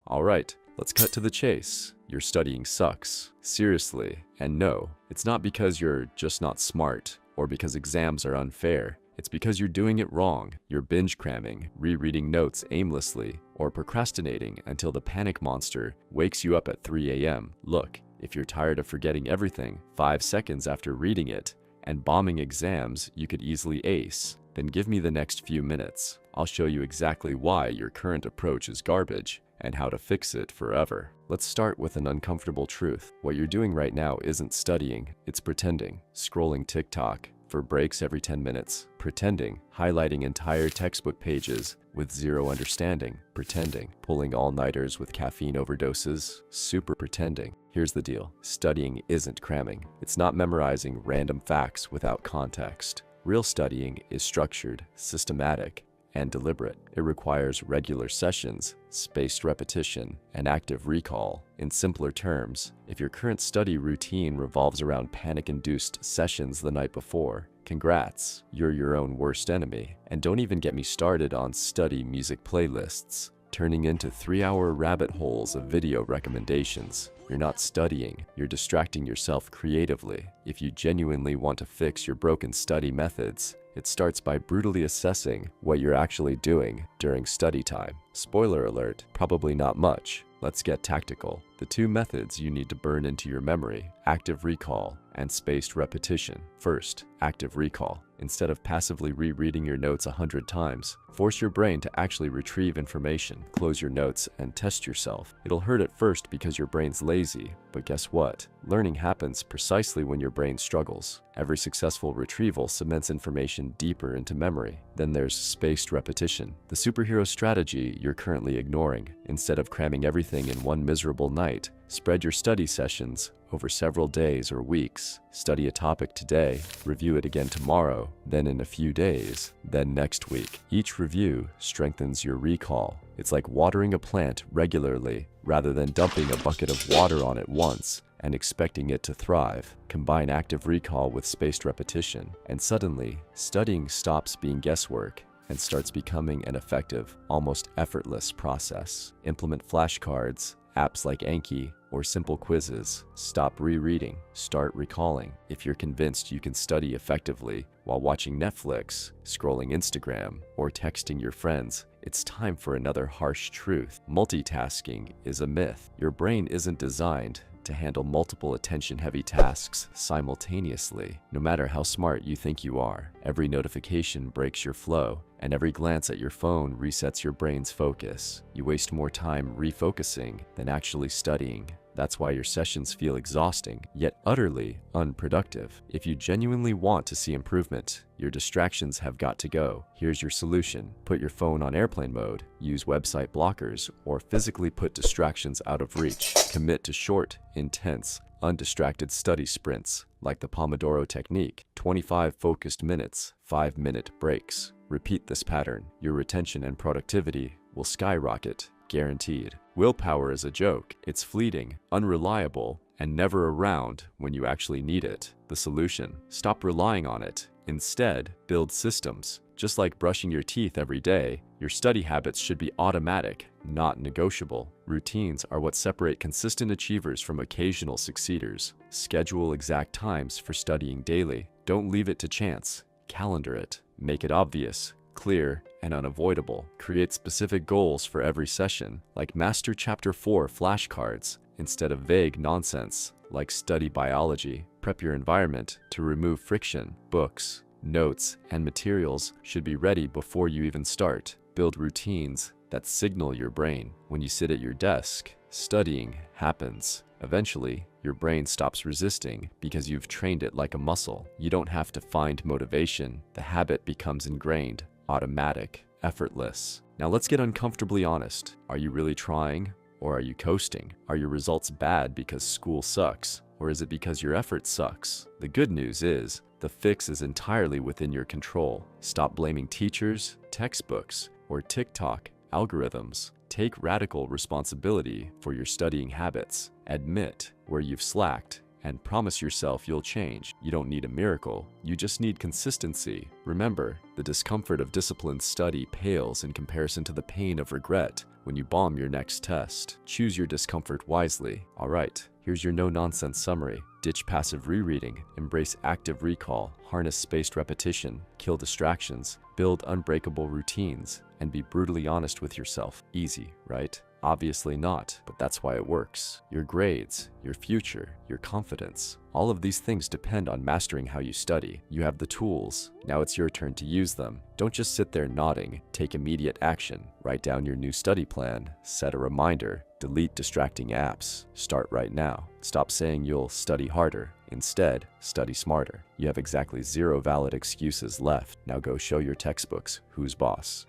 Alright, let's cut to the chase. Your studying sucks. Seriously. And no, it's not because you're just not smart, or because exams are unfair. It's because you're doing it wrong. You're binge cramming, rereading notes aimlessly, or procrastinating until the panic monster wakes you up at 3 a.m. Look, if you're tired of forgetting everything 5 seconds after reading it, and bombing exams you could easily ace, then give me the next few minutes. I'll show you exactly why your current approach is garbage and how to fix it forever. Let's start with an uncomfortable truth. What you're doing right now isn't studying, it's pretending. Scrolling TikTok for breaks every 10 minutes, pretending, highlighting entire textbook pages with zero understanding, pretending, pulling all-nighters with caffeine overdoses, super pretending. Here's the deal. Studying isn't cramming. It's not memorizing random facts without context. Real studying is structured, systematic, and deliberate. It requires regular sessions, spaced repetition, and active recall. In simpler terms, if your current study routine revolves around panic-induced sessions the night before, congrats, you're your own worst enemy. And don't even get me started on study music playlists, turning into 3-hour rabbit holes of video recommendations. You're not studying, you're distracting yourself creatively. If you genuinely want to fix your broken study methods, it starts by brutally assessing what you're actually doing during study time. Spoiler alert, probably not much. Let's get tactical. The two methods you need to burn into your memory: active recall and spaced repetition. First, active recall. Instead of passively rereading your notes 100 times, force your brain to actually retrieve information. Close your notes and test yourself. It'll hurt at first because your brain's lazy, but guess what? Learning happens precisely when your brain struggles. Every successful retrieval cements information deeper into memory. Then there's spaced repetition, the superhero strategy you're currently ignoring. Instead of cramming everything in one miserable night, spread your study sessions over several days or weeks. Study a topic today, review it again tomorrow, then in a few days, then next week. Each review strengthens your recall. It's like watering a plant regularly rather than dumping a bucket of water on it once and expecting it to thrive. Combine active recall with spaced repetition, and suddenly, studying stops being guesswork and starts becoming an effective, almost effortless process. Implement flashcards, apps like Anki, or simple quizzes. Stop rereading, start recalling. If you're convinced you can study effectively while watching Netflix, scrolling Instagram, or texting your friends, it's time for another harsh truth. Multitasking is a myth. Your brain isn't designed to handle multiple attention-heavy tasks simultaneously. No matter how smart you think you are, every notification breaks your flow, and every glance at your phone resets your brain's focus. You waste more time refocusing than actually studying. That's why your sessions feel exhausting, yet utterly unproductive. If you genuinely want to see improvement, your distractions have got to go. Here's your solution. Put your phone on airplane mode, use website blockers, or physically put distractions out of reach. Commit to short, intense, undistracted study sprints, like the Pomodoro technique. 25 focused minutes, 5-minute breaks. Repeat this pattern. Your retention and productivity will skyrocket. Guaranteed. Willpower is a joke. It's fleeting, unreliable, and never around when you actually need it. The solution: stop relying on it. Instead, build systems. Just like brushing your teeth every day, your study habits should be automatic, not negotiable. Routines are what separate consistent achievers from occasional succeeders. Schedule exact times for studying daily. Don't leave it to chance. Calendar it. Make it obvious, clear, and unavoidable. Create specific goals for every session, like Master Chapter 4 flashcards, instead of vague nonsense, like Study Biology. Prep your environment to remove friction. Books, notes, and materials should be ready before you even start. Build routines that signal your brain. When you sit at your desk, studying happens. Eventually, your brain stops resisting because you've trained it like a muscle. You don't have to find motivation. The habit becomes ingrained, automatic, effortless. Now let's get uncomfortably honest. Are you really trying, or are you coasting? Are your results bad because school sucks, or is it because your effort sucks? The good news is, the fix is entirely within your control. Stop blaming teachers, textbooks, or TikTok algorithms. Take radical responsibility for your studying habits. Admit where you've slacked and promise yourself you'll change. You don't need a miracle, you just need consistency. Remember, the discomfort of disciplined study pales in comparison to the pain of regret when you bomb your next test. Choose your discomfort wisely. All right, here's your no-nonsense summary. Ditch passive rereading, embrace active recall, harness spaced repetition, kill distractions, build unbreakable routines, and be brutally honest with yourself. Easy, right? Obviously not, but that's why it works. Your grades, your future, your confidence, all of these things depend on mastering how you study. You have the tools. Now it's your turn to use them. Don't just sit there nodding. Take immediate action. Write down your new study plan. Set a reminder. Delete distracting apps. Start right now. Stop saying you'll study harder. Instead, study smarter. You have exactly 0 valid excuses left. Now go show your textbooks who's boss.